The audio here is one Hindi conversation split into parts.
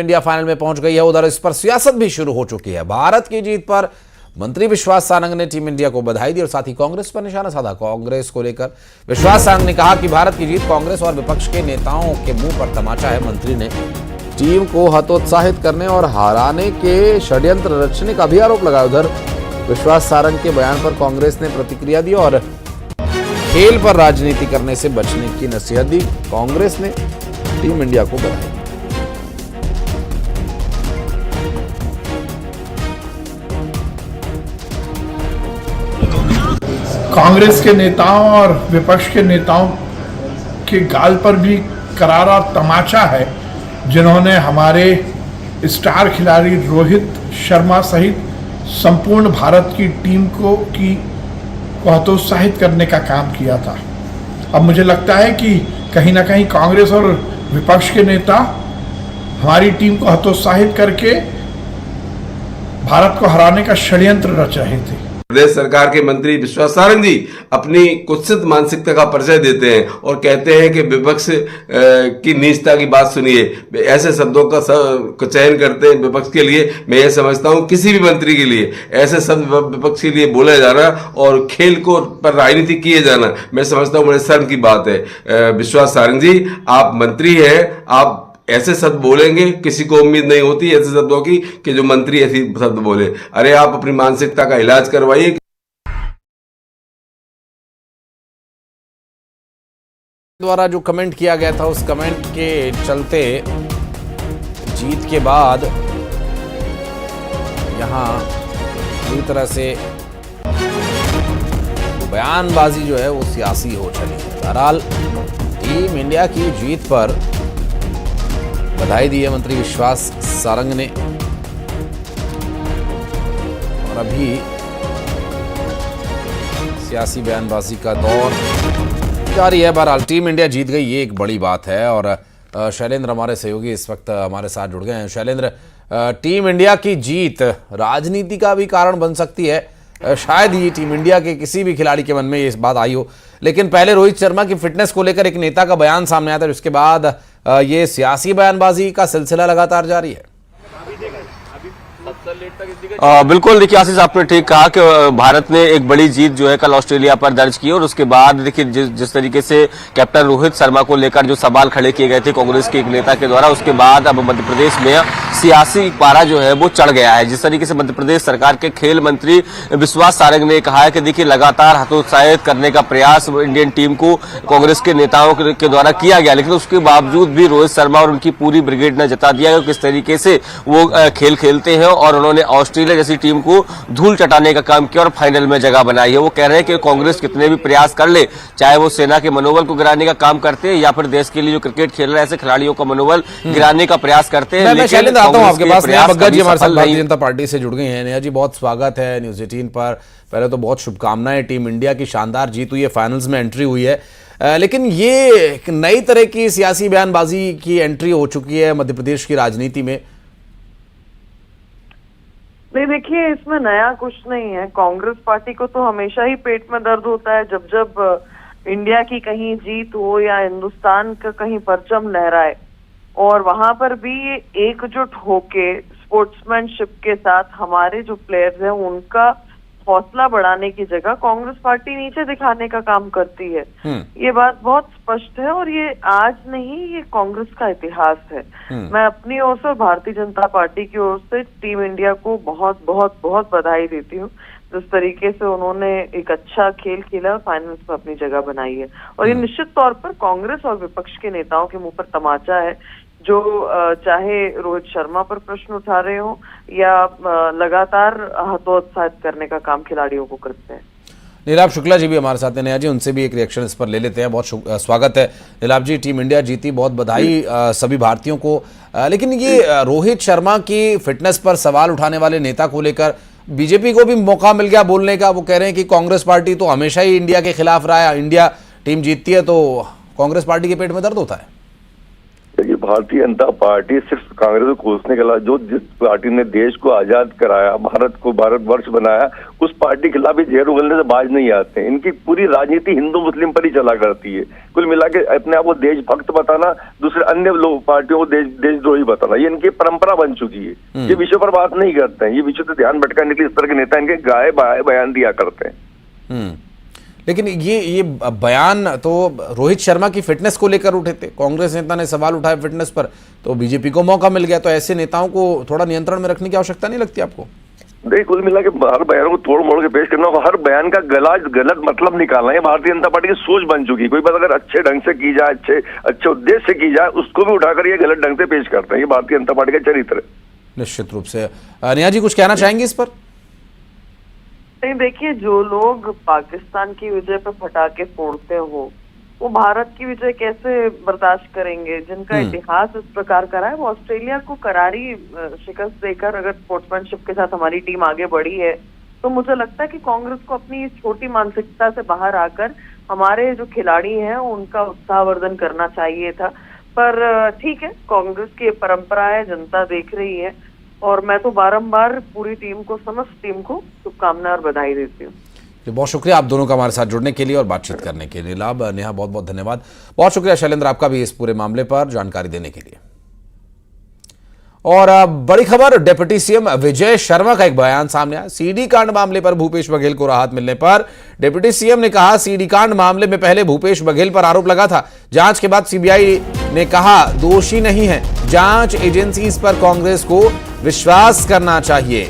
इंडिया फाइनल में पहुंच गई है। उधर इस पर सियासत भी शुरू हो चुकी है। भारत की जीत पर मंत्री विश्वास सारंग ने टीम इंडिया को बधाई दी और साथ ही कांग्रेस पर निशाना साधा। कांग्रेस को लेकर विश्वास सारंग ने कहा कि भारत की जीत कांग्रेस और विपक्ष के नेताओं के मुंह पर तमाचा है। मंत्री ने टीम को हतोत्साहित करने और हराने के षड्यंत्र रचने का भी आरोप लगाया। उधर विश्वास सारंग के बयान पर कांग्रेस ने प्रतिक्रिया दी और खेल पर राजनीति करने से बचने की नसीहत दी। कांग्रेस ने टीम इंडिया को बधाई। कांग्रेस के नेताओं और विपक्ष के नेताओं के गाल पर भी करारा तमाचा है, जिन्होंने हमारे स्टार खिलाड़ी रोहित शर्मा सहित संपूर्ण भारत की टीम को हतोत्साहित करने का काम किया था। अब मुझे लगता है कि कहीं ना कहीं कांग्रेस और विपक्ष के नेता हमारी टीम को हतोत्साहित करके भारत को हराने का षड्यंत्र रच रहे थे। प्रदेश सरकार के मंत्री विश्वास सारंग जी अपनी कुत्सित मानसिकता का परिचय देते हैं और कहते हैं कि विपक्ष की नीचता की बात सुनिए। ऐसे शब्दों का चयन करते हैं विपक्ष के लिए। मैं ये समझता हूं किसी भी मंत्री के लिए ऐसे शब्द विपक्ष के लिए बोला जाना और खेल को पर राजनीति किए जाना, मैं समझता हूं बड़े शर्म की बात है। विश्वास सारंग जी, आप मंत्री हैं, आप ऐसे शब्द बोलेंगे, किसी को उम्मीद नहीं होती ऐसे शब्दों की कि जो मंत्री ऐसी शब्द बोले। अरे आप अपनी मानसिकता का इलाज करवाइए। द्वारा जो कमेंट किया गया था, उस कमेंट के चलते जीत के बाद यहां पूरी तरह से बयानबाजी जो है वो सियासी हो चली है। बहरहाल टीम इंडिया की जीत पर बधाई दी है मंत्री विश्वास सारंग ने और अभी सियासी बयानबाजी का दौर जारी है। बहरहाल टीम इंडिया जीत गई, ये एक बड़ी बात है। और शैलेंद्र हमारे सहयोगी इस वक्त हमारे साथ जुड़ गए हैं। शैलेंद्र, टीम इंडिया की जीत राजनीति का भी कारण बन सकती है। शायद ही टीम इंडिया के किसी भी खिलाड़ी के मन में ये बात आई हो, लेकिन पहले रोहित शर्मा की फिटनेस को लेकर एक नेता का बयान सामने आया था, उसके बाद ये सियासी बयानबाजी का सिलसिला लगातार जारी है। बिल्कुल, देखिए आशीष, आपने ठीक कहा कि भारत ने एक बड़ी जीत जो है कल ऑस्ट्रेलिया पर दर्ज की और उसके बाद देखिए जिस तरीके से कैप्टन रोहित शर्मा को लेकर जो सवाल खड़े किए गए थे कांग्रेस के एक नेता के द्वारा, उसके बाद अब मध्य प्रदेश में सियासी पारा जो है वो चढ़ गया है। जिस तरीके से मध्य प्रदेश सरकार के खेल मंत्री विश्वास सारंग ने कहा है कि देखिए लगातार हतोत्साहित करने का प्रयास इंडियन टीम को कांग्रेस के नेताओं के द्वारा किया गया, लेकिन उसके बावजूद भी रोहित शर्मा और उनकी पूरी ब्रिगेड ने जता दिया कि किस तरीके से वो खेल खेलते हैं और उन्होंने ऑस्ट्रेलिया जैसी टीम को धूल चटाने का काम किया और फाइनल में जगह बनाई है। वो कह रहे हैं कि कांग्रेस कितने भी प्रयास कर ले, चाहे वो सेना के मनोबल को गिराने का काम करते हैं या फिर देश के लिए जो क्रिकेट खेल रहे हैं ऐसे खिलाड़ियों का मनोबल गिराने का प्रयास करते हैं। मैं शैलेंद्र आता हूं आपके पास। नेहा बग्गा जी हमारे साथ भारतीय जनता पार्टी से जुड़ गई हैं। नेहा जी, बहुत स्वागत है न्यूज़ 18 पर। पहले तो बहुत शुभकामनाएं, टीम इंडिया की शानदार जीत हुई है, फाइनल्स में एंट्री हुई है, लेकिन ये एक नई तरह की सियासी बयानबाजी की एंट्री हो चुकी है मध्य प्रदेश की राजनीति में। नहीं, देखिए इसमें नया कुछ नहीं है। कांग्रेस पार्टी को तो हमेशा ही पेट में दर्द होता है जब इंडिया की कहीं जीत हो या हिंदुस्तान का कहीं परचम लहराए, और वहां पर भी एकजुट होके स्पोर्ट्समैनशिप के साथ हमारे जो प्लेयर्स हैं उनका हौसला बढ़ाने की जगह कांग्रेस पार्टी नीचे दिखाने का काम करती है। ये बात बहुत स्पष्ट है और ये आज नहीं, ये कांग्रेस का इतिहास है। मैं अपनी ओर से और भारतीय जनता पार्टी की ओर से टीम इंडिया को बहुत बहुत बहुत बधाई देती हूँ। जिस तरीके से उन्होंने एक अच्छा खेल खेला और फाइनल्स में अपनी जगह बनाई है, और ये निश्चित तौर पर कांग्रेस और विपक्ष के नेताओं के मुंह पर तमाचा है, जो चाहे रोहित शर्मा पर प्रश्न उठा रहे हो या लगातार हतोत्साहित करने का काम खिलाड़ियों को करते हैं। नीलाभ शुक्ला जी भी हमारे साथ हैं। नेहा जी, उनसे भी एक रिएक्शन इस पर ले लेते हैं। बहुत स्वागत है नीलाभ जी। टीम इंडिया जीती, बहुत बधाई सभी भारतीयों को, लेकिन ये रोहित शर्मा की फिटनेस पर सवाल उठाने वाले नेता को लेकर बीजेपी को भी मौका मिल गया बोलने का। वो कह रहे हैं कि कांग्रेस पार्टी तो हमेशा ही इंडिया के खिलाफ रहा है, इंडिया टीम जीतती है तो कांग्रेस पार्टी के पेट में दर्द होता है। देखिए, भारतीय जनता पार्टी सिर्फ कांग्रेस को कोसने के अलावा जिस पार्टी ने देश को आजाद कराया, भारत को भारतवर्ष बनाया, उस पार्टी के खिलाफ जेर उगलने से बाज नहीं आते। इनकी पूरी राजनीति हिंदू मुस्लिम पर ही चला करती है। कुल मिला के अपने आप को देशभक्त बताना, दूसरे अन्य लोग पार्टियों को देशद्रोही बताना, ये इनकी परंपरा बन चुकी है। ये विषय पर बात नहीं करते हैं, ये विषय से ध्यान भटकाने के लिए इस तरह के नेता इनके गाए बाए बयान दिया करते हैं। लेकिन ये बयान तो रोहित शर्मा की फिटनेस को लेकर उठे थे। कांग्रेस नेता ने सवाल उठाए फिटनेस पर, तो बीजेपी को मौका मिल गया। तो ऐसे नेताओं को थोड़ा नियंत्रण में रखने की आवश्यकता नहीं लगती आपको? देखिए, कुल मिला के हर बयान को तोड़ मोड़ के पेश करना, हर बयान का गलत मतलब निकालना, ये भारतीय जनता पार्टी की सोच बन चुकी है। कोई बात अगर अच्छे ढंग से की जाए, अच्छे उद्देश्य से की जाए, उसको भी उठाकर ये गलत ढंग से पेश करते हैं। ये भारतीय जनता पार्टी का चरित्र है। निश्चित रूप से। नेहा जी, कुछ कहना चाहेंगे इस पर? नहीं, देखिए, जो लोग पाकिस्तान की विजय पे पटाखे फोड़ते हो, वो भारत की विजय कैसे बर्दाश्त करेंगे? जिनका इतिहास इस प्रकार का रहा है, वो ऑस्ट्रेलिया को करारी शिकस्त देकर अगर स्पोर्ट्समैनशिप के साथ हमारी टीम आगे बढ़ी है, तो मुझे लगता है कि कांग्रेस को अपनी इस छोटी मानसिकता से बाहर आकर हमारे जो खिलाड़ी हैं उनका उत्साहवर्धन करना चाहिए था। पर ठीक है, कांग्रेस की ये परंपरा है, जनता देख रही है, और मैं तो बारंबार पूरी टीम को, समस्त टीम को शुभकामनाएं और बधाई देती हूँ। बहुत शुक्रिया आप दोनों का हमारे साथ जुड़ने के लिए और बातचीत करने के लिए। लाभ, नेहा, बहुत बहुत धन्यवाद। बहुत शुक्रिया शैलेंद्र आपका भी इस पूरे मामले पर जानकारी देने के लिए। और बड़ी खबर, डिप्टी सीएम विजय शर्मा का एक बयान सामने आया। सीडी कांड मामले पर भूपेश बघेल को राहत मिलने पर डिप्टी सीएम ने कहा, सीडी कांड मामले में पहले भूपेश बघेल पर आरोप लगा था। जांच के बाद सीबीआई ने कहा दोषी नहीं है। जांच एजेंसीज पर कांग्रेस को विश्वास करना चाहिए।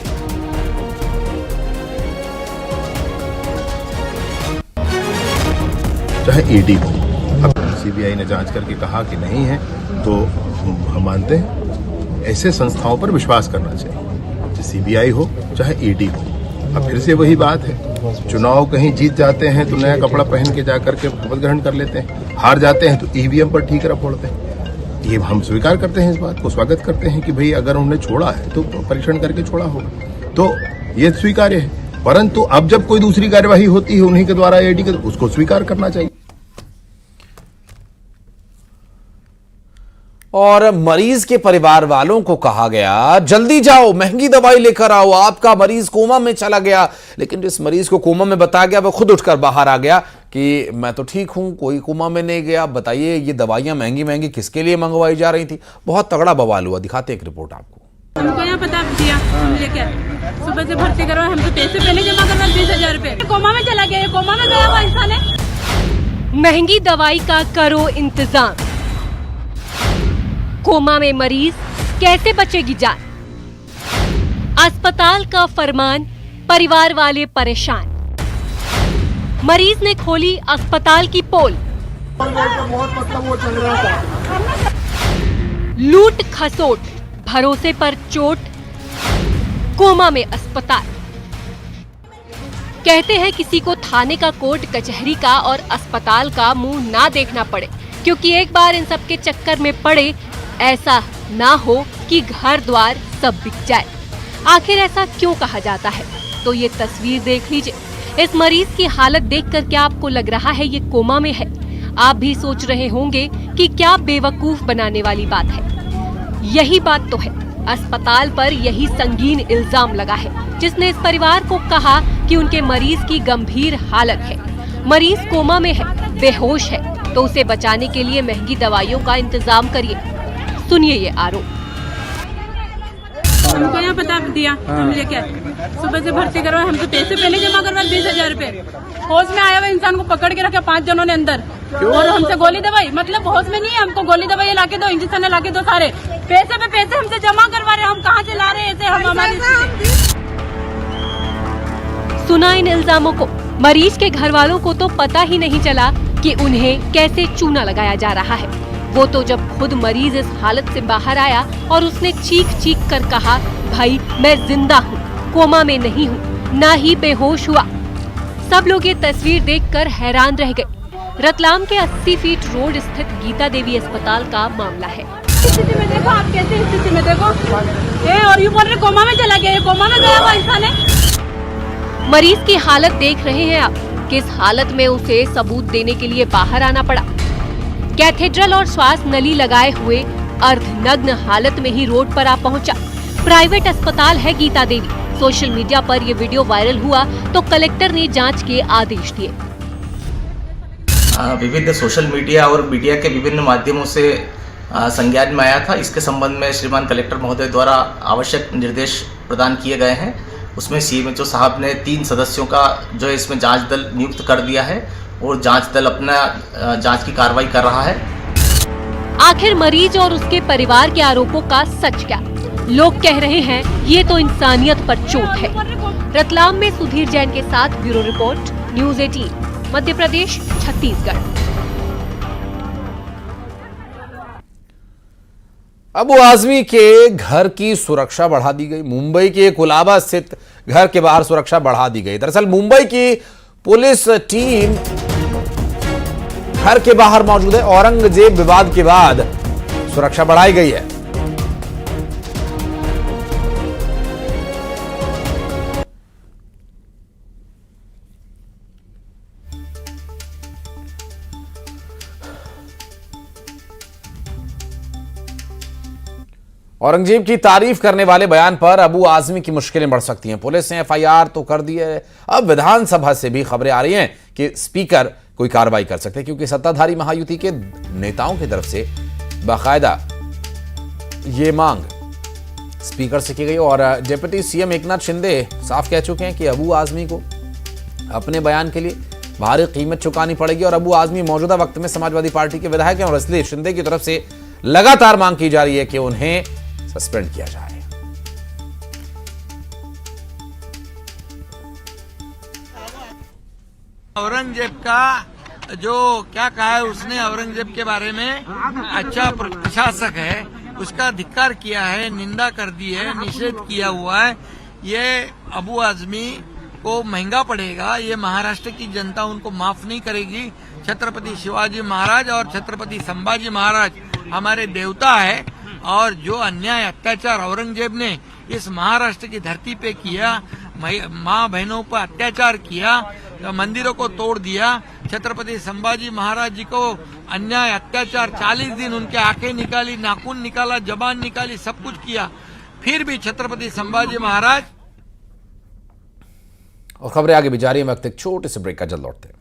चाहे ईडी हो, अब सीबीआई ने जांच करके कहा कि नहीं है, तो हम मानते हैं ऐसे संस्थाओं पर विश्वास करना चाहिए, चाहे सीबीआई हो चाहे ईडी हो। अब फिर से वही बात है, चुनाव कहीं जीत जाते हैं तो नया कपड़ा पहन के जाकर के शपथ ग्रहण कर लेते हैं, हार जाते हैं तो ईवीएम पर ठीकरा फोड़ते हैं। ये हम स्वीकार करते हैं, इस बात को स्वागत करते हैं कि भाई अगर उन्होंने छोड़ा है तो परीक्षण करके छोड़ा होगा, तो ये स्वीकार्य है। परंतु अब जब कोई दूसरी कार्यवाही होती है उन्हीं के द्वारा ईडी के, उसको स्वीकार करना चाहिए। और मरीज के परिवार वालों को कहा गया, जल्दी जाओ, महंगी दवाई लेकर आओ, आपका मरीज कोमा में चला गया। लेकिन जिस मरीज को कोमा में बताया गया वो खुद उठकर बाहर आ गया कि मैं तो ठीक हूं, कोई कोमा में नहीं गया। बताइए, ये दवाइयां महंगी महंगी किसके लिए मंगवाई जा रही थी? बहुत तगड़ा बवाल हुआ। दिखाते एक रिपोर्ट आपको। हमको यहाँ पता दिया, हम लेके सुबह से भर्ती करवा, हमको पैसे पहले जमा करवा 20,000 रुपए। कोमा में चला गया, कोमा में गया हुआ इंसान है। महंगी दवाई का करो इंतजाम, कोमा में मरीज कैसे बचेगी जान? अस्पताल का फरमान, परिवार वाले परेशान। मरीज ने खोली अस्पताल की पोल, लूट खसोट, भरोसे पर चोट, कोमा में अस्पताल। कहते हैं किसी को थाने का, कोर्ट कचहरी का और अस्पताल का मुंह ना देखना पड़े, क्योंकि एक बार इन सब के चक्कर में पड़े, ऐसा ना हो कि घर द्वार सब बिक जाए। आखिर ऐसा क्यों कहा जाता है? तो ये तस्वीर देख लीजिए। इस मरीज की हालत देखकर क्या आपको लग रहा है ये कोमा में है? आप भी सोच रहे होंगे कि क्या बेवकूफ बनाने वाली बात है। यही बात तो है। अस्पताल पर यही संगीन इल्जाम लगा है, जिसने इस परिवार को कहा कि उनके मरीज की गंभीर हालत है, मरीज कोमा में है, बेहोश है, तो उसे बचाने के लिए महंगी दवाइयों का इंतजाम करिए। सुनिए ये आरोप। हमको यहाँ पता दिया, हम लेके सुबह से भर्ती करवा, हमको पैसे पहले जमा करवा 20,000 रुपए। होश में आया हुआ इंसान को पकड़ के रखा 5 जनों ने अंदर, और हमसे गोली दवाई, मतलब होश में नहीं है, हमको गोली दवाई लाके दो, इंजेक्शन लाके दो, सारे पैसे पे पैसे हमसे जमा करवा रहे। हम कहाँ से ला रहे हैं ऐसे? हम हमारे सुना इन इल्जामों को। मरीज के घर वालों को तो पता ही नहीं चला कि उन्हें कैसे चूना लगाया जा रहा है। वो तो जब खुद मरीज इस हालत से बाहर आया और उसने चीख चीख कर कहा, भाई मैं जिंदा हूँ, कोमा में नहीं हूँ, ना ही बेहोश हुआ। सब लोग ये तस्वीर देखकर हैरान रह गए। रतलाम के 80 फीट रोड स्थित गीता देवी अस्पताल का मामला है। स्थिति में देखो, आप कैसे स्थिति में देखो, और यू बोल रहे कोमा में चला गया, कोमा में गया हुआ इंसान है। मरीज की हालत देख रहे हैं आप, किस हालत में उसे सबूत देने के लिए बाहर आना पड़ा। कैथेड्रल और श्वास नली लगाए हुए अर्धनग्न हालत में ही रोड पर आ पहुंचा। प्राइवेट अस्पताल है गीता देवी। सोशल मीडिया पर ये वीडियो वायरल हुआ तो कलेक्टर ने जांच के आदेश दिए। विविध सोशल मीडिया और मीडिया के विभिन्न माध्यमों से संज्ञान में आया था। इसके संबंध में श्रीमान कलेक्टर महोदय द्वारा आवश्यक निर्देश प्रदान किए गए हैं। उसमें सीएमएचओ साहब ने 3 सदस्यों का जो है इसमें जांच दल नियुक्त कर दिया है और जांच दल अपना जांच की कार्रवाई कर रहा है। आखिर मरीज और उसके परिवार के आरोपों का सच क्या? लोग कह रहे हैं ये तो इंसानियत पर चोट है। रतलाम में सुधीर जैन के साथ bureau report, news 18, Madhya Pradesh, Chhattisgarh. Abu Azmi के घर की सुरक्षा बढ़ा दी गई। मुंबई के कुलाबा स्थित घर के बाहर सुरक्षा बढ़ा दी गई। दरअसल मुंबई की पुलिस टीम घर के बाहर मौजूद है। औरंगजेब विवाद के बाद सुरक्षा बढ़ाई गई है। औरंगजेब की तारीफ करने वाले बयान पर अबू आजमी की मुश्किलें बढ़ सकती हैं। पुलिस ने एफआईआर तो कर दी है। अब विधानसभा से भी खबरें आ रही हैं कि स्पीकर कोई कार्रवाई कर सकते हैं, क्योंकि सत्ताधारी महायुति के नेताओं की तरफ से बाकायदा ये मांग स्पीकर से की गई। और डिप्टी सीएम एकनाथ शिंदे साफ कह चुके हैं कि अबू आजमी को अपने बयान के लिए भारी कीमत चुकानी पड़ेगी। और अबू आजमी मौजूदा वक्त में समाजवादी पार्टी के विधायक हैं और इसलिए शिंदे की तरफ से लगातार मांग की जा रही है कि उन्हें सस्पेंड किया जाए। औरंगजेब का जो क्या कहा है उसने, औरंगजेब के बारे में अच्छा प्रशासक है, उसका धिक्कार किया है, निंदा कर दी है, निषेध किया हुआ है। ये अबू आजमी को महंगा पड़ेगा। ये महाराष्ट्र की जनता उनको माफ नहीं करेगी। छत्रपति शिवाजी महाराज और छत्रपति संभाजी महाराज हमारे देवता है और जो अन्याय अत्याचार औरंगजेब ने इस महाराष्ट्र की धरती पे किया, माँ बहनों पर अत्याचार किया, मंदिरों को तोड़ दिया, छत्रपति संभाजी महाराज जी को अन्याय अत्याचार 40 दिन उनके आंखें निकाली, नाखून निकाला, जबान निकाली, सब कुछ किया, फिर भी छत्रपति संभाजी महाराज। और खबरें आगे भी जारी है। वक्त एक छोटे से ब्रेक का, जल्द लौटते हैं।